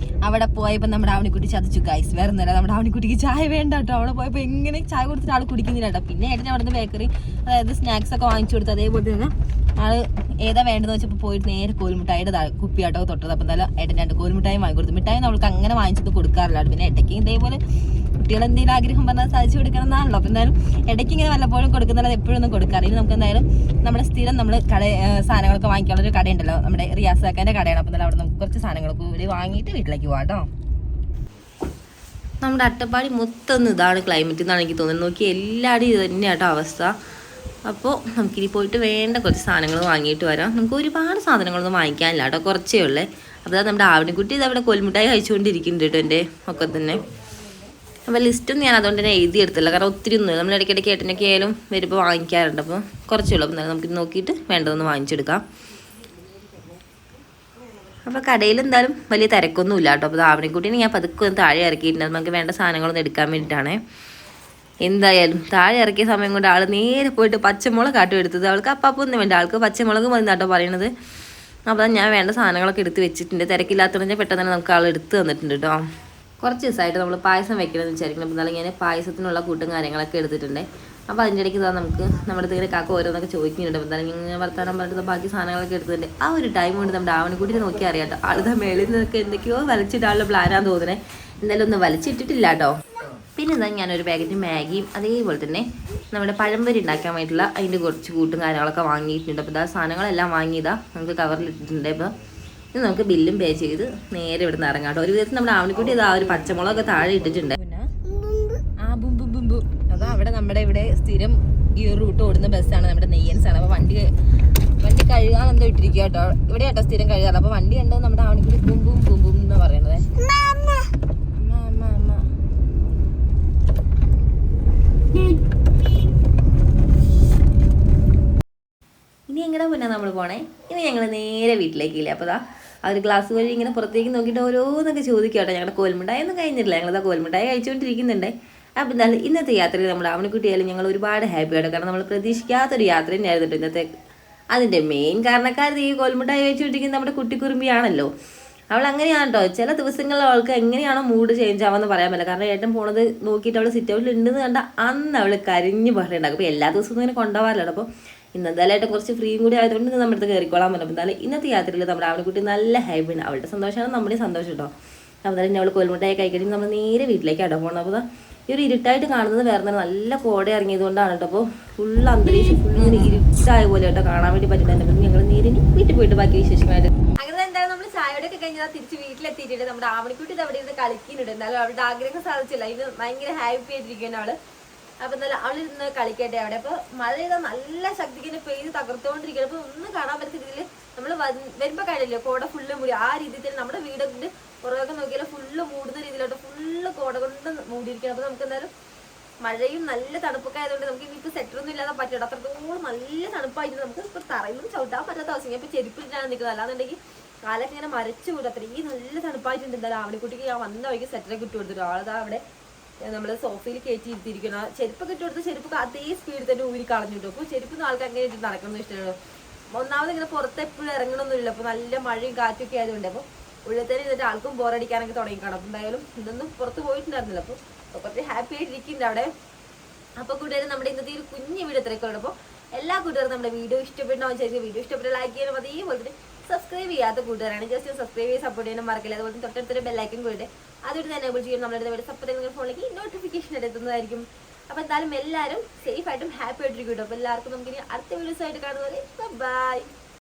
അവിടെ പോയപ്പോൾ നമ്മുടെ ആവണിക്കുട്ടി ചതിച്ചു ഗൈസ്. വേറെ ഒന്നുമല്ല, നമ്മുടെ ആവണിക്കുട്ടിക്ക് ചായ വേണ്ട കേട്ടോ. അവിടെ പോയപ്പോൾ എങ്ങനെ ചായ കൊടുത്തിട്ട് ആൾ കുടിക്കുന്നില്ല കേട്ടോ. പിന്നെ ഏട്ടൻ അവിടെ നിന്ന് ബേക്കറി, അതായത് സ്നാക്സ് ഒക്കെ വാങ്ങിച്ചു കൊടുത്തു. അതേപോലെ തന്നെ ആൾ ഏതാ വേണ്ടതെന്ന് വെച്ചപ്പോൾ പോയിട്ട് നേരെ കോൽമിഠായിയുടെ കുപ്പിയാട്ടോ തൊട്ടത്. അപ്പോൾ എന്തായാലും ഏട്ടൻ 2 കോൽമിഠായി വാങ്ങിക്കൊടുത്തു. മിഠായി നമ്മൾക്ക് അങ്ങനെ വാങ്ങിച്ചത് കൊടുക്കാറില്ല. പിന്നെ ഇടയ്ക്ക് ഇതേപോലെ കുട്ടികൾ എന്തെങ്കിലും ആഗ്രഹം പറഞ്ഞാൽ സാധിച്ചു കൊടുക്കണം എന്നാണല്ലോ. അപ്പോൾ എന്തായാലും ഇടയ്ക്ക് ഇങ്ങനെ വല്ലപ്പോഴും കൊടുക്കുന്നതല്ല, എപ്പോഴൊന്നും കൊടുക്കാറില്ല. നമുക്ക് എന്തായാലും നമ്മുടെ സ്ഥിരം നമ്മൾ സാധനങ്ങളൊക്കെ വാങ്ങിക്കാനുള്ള ഒരു കടയുണ്ടല്ലോ, നമ്മുടെ റിയാസാക്കാൻ്റെ കടയാണ്. അപ്പോൾ എന്തായാലും അവിടെ നമുക്ക് കുറച്ച് സാധനങ്ങളൊക്കെ കൂടി വാങ്ങിയിട്ട് വീട്ടിലേക്ക് പോകാം കേട്ടോ. നമ്മുടെ അട്ടപ്പാടി മൊത്തം ഇതാണ് ക്ലൈമറ്റ് എന്നാണ് എനിക്ക് തോന്നുന്നത്. നോക്കി എല്ലാവരും ഇത് തന്നെയാട്ടോ അവസ്ഥ. അപ്പോൾ നമുക്കിനി പോയിട്ട് വേണ്ട കുറച്ച് സാധനങ്ങൾ വാങ്ങിയിട്ട് വരാം. നമുക്ക് ഒരുപാട് സാധനങ്ങളൊന്നും വാങ്ങിക്കാനില്ല കേട്ടോ, കുറച്ചേ ഉള്ളേ. അപ്പോൾ നമ്മുടെ ആവണിക്കുട്ടി ഇത് അവിടെ കോൽമിഠായി കഴിച്ചുകൊണ്ടിരിക്കുന്നുണ്ട് കേട്ടോ എൻ്റെ ഒക്കെ തന്നെ. അപ്പോൾ ലിസ്റ്റൊന്നും ഞാൻ അതുകൊണ്ട് തന്നെ എഴുതിയെടുത്തില്ല, കാരണം ഒത്തിരി ഒന്നും നമ്മൾ ഇടയ്ക്കിടയ്ക്ക് ഏട്ടനൊക്കെ ആയാലും വരുമ്പോൾ വാങ്ങിക്കാറുണ്ട്. അപ്പോൾ കുറച്ചേ ഉള്ളൂ. അപ്പോൾ നമുക്ക് നോക്കിയിട്ട് വേണ്ടതൊന്ന് വാങ്ങിച്ചെടുക്കാം. അപ്പോൾ കടയിൽ എന്തായാലും വലിയ തിരക്കൊന്നുമില്ല കേട്ടോ. അപ്പോൾ ആവണിക്കുട്ടീനെ ഞാൻ പതുക്കെ ഒന്ന് താഴെ ഇറക്കിയിട്ടുണ്ട്. നമുക്ക് വേണ്ട സാധനങ്ങളൊന്നും എടുക്കാൻ വേണ്ടിയിട്ടാണ്. എന്തായാലും താഴെ ഇറക്കിയ സമയം കൊണ്ട് ആൾ നേരെ പോയിട്ട് പച്ചമുളക് കാട്ടും എടുത്തത്. അവൾക്ക് അപ്പാപ്പൊന്നും വേണ്ട, ആൾക്ക് പച്ചമുളക് മതി കേട്ടോ പറയണത്. അപ്പോൾ ഞാൻ വേണ്ട സാധനങ്ങളൊക്കെ എടുത്ത് വെച്ചിട്ടുണ്ട്. തിരക്കില്ലാത്തതുകൊണ്ട് പെട്ടെന്ന് തന്നെ നമുക്ക് ആൾ എടുത്ത് തന്നിട്ടുണ്ട് കേട്ടോ. കുറച്ച് ദിവസമായിട്ട് നമ്മൾ പായസം വെക്കണമെന്ന് വിചാരിക്കണം. അപ്പോൾ എന്നാലും ഞാൻ പായസത്തിനുള്ള കൂട്ടും കാര്യങ്ങളൊക്കെ എടുത്തിട്ടുണ്ട്. അപ്പോൾ അതിൻ്റെ ഇടയ്ക്ക് ഇതാ നമുക്ക് നമ്മുടെ ഇങ്ങനെ കാക്ക ഓരോന്നൊക്കെ ചോദിക്കുന്നുണ്ട്. എന്തായാലും ഇങ്ങനെ വർത്താനം പറഞ്ഞിട്ട് ബാക്കി സാധനങ്ങളൊക്കെ എടുത്തിട്ടുണ്ട്. ആ ഒരു ടൈം കൊണ്ട് നമ്മുടെ ആവണിക്കുട്ടി നോക്കി അറിയാം കേട്ടോ. ആളുടെ മേളിൽ നിന്നൊക്കെ എന്തൊക്കെയോ വലിച്ചിട്ടാളുടെ പ്ലാനാന്ന് തോന്നുന്നത്. എന്തായാലും ഒന്നും വലിച്ചിട്ടിട്ടില്ല കേട്ടോ. പിന്നെ എന്താ ഞാനൊരു പാക്കറ്റ് മാഗിയും അതേപോലെ തന്നെ നമ്മുടെ പഴംപൊരി ഉണ്ടാക്കാൻ വേണ്ടിയിട്ടുള്ള അതിൻ്റെ കുറച്ച് കൂട്ടും കാര്യങ്ങളൊക്കെ വാങ്ങിയിട്ടുണ്ട്. അപ്പോൾ ഇതാ സാധനങ്ങളെല്ലാം വാങ്ങിയതാ നമുക്ക് കവറിലിട്ടിട്ടുണ്ട്. അപ്പോൾ ഇത് നമുക്ക് ബില്ലും പേ ചെയ്ത് നേരെ ഇവിടെ നിന്ന് ഇറങ്ങാം കേട്ടോ. ഒരു വിധത്തിൽ നമ്മുടെ ആവണിക്കുട്ടി ഇതാ ഒരു പച്ചമുളകൊക്കെ താഴെ ഇട്ടിട്ടുണ്ട്. അതാ അവിടെ നമ്മുടെ ഇവിടെ സ്ഥിരം ഈ റൂട്ട് ഓടുന്ന ബസ്സാണ്, നമ്മുടെ നെയ്യൻസ് ആണ്. അപ്പോൾ വണ്ടി കഴുകാൻ എന്തോ ഇട്ടിരിക്കുക കേട്ടോ. ഇവിടെ കേട്ടോ സ്ഥിരം കഴുകാറ്. അപ്പോൾ വണ്ടി കണ്ടത് നമ്മുടെ ആവണിക്കുട്ടി ബും ബും ബും ബും എന്ന് പറയണത്. ഇനി എങ്ങനെ മുന്നേ നമ്മൾ പോണേ? ഇനി ഞങ്ങൾ നേരെ വീട്ടിലേക്കില്ല. അപ്പോൾ അതാ ആ ഒരു ഗ്ലാസ് വഴി ഇങ്ങനെ പുറത്തേക്ക് നോക്കിയിട്ട് ഓരോന്നൊക്കെ ചോദിക്കുക കേട്ടോ. ഞങ്ങളുടെ കോൽമുട്ടായി ഒന്നും കഴിഞ്ഞിട്ടില്ല, ഞങ്ങളതാ കോൽമുട്ടായി കഴിച്ചുകൊണ്ടിരിക്കുന്നുണ്ട്. അപ്പോൾ എന്തായാലും ഇന്നത്തെ യാത്രയിൽ നമ്മൾ ആവണിക്കുട്ടിയായാലും ഞങ്ങൾ ഒരുപാട് ഹാപ്പിയാണ്. കാരണം നമ്മൾ പ്രതീക്ഷിക്കാത്തൊരു യാത്ര തന്നെയായിരുന്നു കേട്ടോ ഇന്നത്തെ. അതിൻ്റെ മെയിൻ കാരണക്കാരത് ഈ കോൽമുട്ടായി കഴിച്ചുകൊണ്ടിരിക്കുന്നത് നമ്മുടെ കുട്ടിക്കുറുമ്പിയാണല്ലോ. അവൾ അങ്ങനെയാണ് കേട്ടോ. ചില ദിവസങ്ങളിൽ അവൾക്ക് എങ്ങനെയാണോ മൂഡ് ചേഞ്ച് ആവാമെന്ന് പറയാൻ പറ്റില്ല. കാരണം ഏട്ടൻ പോണത് നോക്കിയിട്ട് അവൾ സിറ്റ് ഔട്ടിൽ ഉണ്ടെന്ന് കണ്ട അന്ന് അവൾ കരിഞ്ഞ് ബഹളുണ്ടാക്കും. അപ്പോൾ എല്ലാ ദിവസവും ഇങ്ങനെ കൊണ്ടുപോകാറില്ല. അപ്പോൾ ഇന്നെന്തായാലും ഏട്ടൻ കുറച്ച് ഫ്രീയും കൂടി ആയതുകൊണ്ട് നമ്മുടെ അടുത്ത് കയറിക്കോളാൻ പറഞ്ഞു. അപ്പോൾ എന്തായാലും ഇന്നത്തെ യാത്രയിൽ നമ്മുടെ ആവണിക്കുട്ടി നല്ല ഹാപ്പിയാണ്. അവളുടെ സന്തോഷമാണ് നമ്മുടെ സന്തോഷം കേട്ടോ. അപ്പോൾ എന്തായാലും അവൾ കോൽമുട്ടായി കഴിക്കണമെങ്കിൽ നമ്മൾ നേരെ വീട്ടിലേക്കാണ് പോകണം. അപ്പോൾ ഈ ഒരു ഇരുട്ടായിട്ട് കാണുന്നത് വേറെ നല്ല കോട ഇറങ്ങിയതുകൊണ്ടാണ് കേട്ടോ. അപ്പോൾ ഫുൾ അന്തരീക്ഷം ഫുൾ ഇങ്ങനെ ഇരുട്ടായ പോലെ കേട്ടോ കാണാൻ വേണ്ടി പറ്റുന്നുണ്ട്. അപ്പം ഞങ്ങൾ നേരെ വീട്ടിൽ പോയിട്ട് ബാക്കി വിശേഷമായിട്ട് അങ്ങനെ എന്താണ് നമ്മൾ ചായയോടൊക്കെ കഴിഞ്ഞാൽ തിരിച്ച് വീട്ടിലെത്തിയിട്ടുണ്ട്. നമ്മുടെ ആവണിക്കുട്ടി അവിടെ ഇരുന്ന് കളിക്കുന്നുണ്ട്. എന്നാലും അവളുടെ ആഗ്രഹം സാധിച്ചില്ല. ഇത് ഭയങ്കര ഹാപ്പി ആയിട്ടിരിക്കുകയാണ് അവള്. അപ്പൊ എന്നാലും അവളിരുന്ന് കളിക്കട്ടെ അവിടെ. അപ്പൊ മഴ ചെയ്താൽ നല്ല ശക്തിക്ക് പെയ്ത് തകർത്തുകൊണ്ടിരിക്കുകയാണ്. അപ്പൊ ഒന്നും കാണാൻ പറ്റുന്ന രീതിയിൽ നമ്മൾ വരുമ്പോ കഴിയില്ലോ കോട ഫുള്ള് മൂടി. ആ രീതിയിൽ നമ്മുടെ വീടിന്റെ പുറകൊക്കെ നോക്കിയാൽ ഫുള്ള് മൂടുന്ന രീതിയിലോട്ട് ഫുള്ള് കോട കൊണ്ട് മൂടിയിരിക്കണം. അപ്പൊ നമുക്ക് എന്തായാലും മഴയും നല്ല തണുപ്പൊക്കെ ആയതുകൊണ്ട് നമുക്ക് ഇനിയിപ്പോൾ സെറ്ററൊന്നും ഇല്ലാതെ പറ്റുള്ളൂ. അത്രത്തോളം നല്ല തണുപ്പായിട്ട് നമുക്ക് ഇപ്പൊ തറയിലും ചവിട്ടാൻ പറ്റാത്ത അവസ്ഥ. ഇപ്പൊ ചെരുപ്പിട്ടാണ് നിൽക്കുന്നത്. അല്ലാന്നുണ്ടെങ്കിൽ കാലൊക്കെ ഇങ്ങനെ മരച്ചു കൂടെ. അത്രയും നല്ല തണുപ്പായിട്ടുണ്ട്. എന്തായാലും ആവണിക്കുട്ടിക്ക് ഞാൻ വന്ന വഴിക്ക് സെറ്ററൊക്കെ ഇട്ട് കൊടുത്തിട്ട് ആളതാ അവിടെ നമ്മൾ സോഫയിൽ കയറ്റി ഇരുത്തിയിരിക്കണം. ചെരുപ്പൊക്കെ ഇട്ട് കൊടുത്ത് ചെരുപ്പൊക്കെ അതേ സ്പീഡിൽ തന്നെ ഊരി കളഞ്ഞിട്ടു. അപ്പോൾ ചെരുപ്പൊന്നും ആൾക്കാർ അങ്ങനെ ഇട്ട് നടക്കണം ഇഷ്ടമാണ്. ഒന്നാമത് ഇങ്ങനെ പുറത്ത് എപ്പോഴും ഇറങ്ങണമെന്നില്ല. അപ്പോൾ നല്ല മഴയും കാറ്റൊക്കെ ആയതുകൊണ്ട് അപ്പോൾ ഉള്ളിൽ ഇരുന്നിട്ട് ആൾക്കും ബോറടിക്കാനൊക്കെ തുടങ്ങിക്കാണും. അപ്പോൾ എന്തായാലും ഇതൊന്നും പുറത്ത് പോയിട്ടുണ്ടായിരുന്നില്ല. അപ്പോൾ കുറച്ച് ഹാപ്പി ആയിട്ടിരിക്കുന്നുണ്ട് അവിടെ. അപ്പോൾ കൂട്ടുകാരും നമ്മുടെ ഇന്നത്തെ ഒരു കുഞ്ഞു വീഡിയോ ഇത്രയൊക്കെ. അപ്പോൾ എല്ലാ കൂട്ടുകാരും നമ്മുടെ വീഡിയോ ഇഷ്ടപ്പെട്ടാവും വിചാരിക്കും. വീഡിയോ ഇഷ്ടപ്പെട്ട ലൈക്ക് ചെയ്യാനും അതേപോലെ തന്നെ സബ്സ്ക്രൈബ് ചെയ്യാത്ത കൂട്ടുകാരാണ് ജസ്റ്റ് സബ്സ്ക്രൈബ് ചെയ്ത് സപ്പോർട്ട് ചെയ്യാനും മറക്കില്ല. അതുപോലെ തൊട്ടടുത്തൊരു ബെല്ലൈക്കൻ കൂടെ അതുകൊണ്ട് തന്നെ എനേബിൾ ചെയ്യും. നമ്മുടെ വീഡിയോ സപ്പോർട്ട് ഫോണിലേക്ക് നോട്ടിഫിക്കേഷൻ എത്തുന്നതായിരിക്കും. അപ്പോൾ എന്തായാലും എല്ലാവരും സേഫ് ആയിട്ടും ഹാപ്പി ആയിട്ടിരിക്കും കേട്ടോ. അപ്പോൾ എല്ലാവർക്കും നമുക്കിനി അടുത്ത വീഡിയോസ് ആയിട്ട് കാണുന്നത്. ബൈ.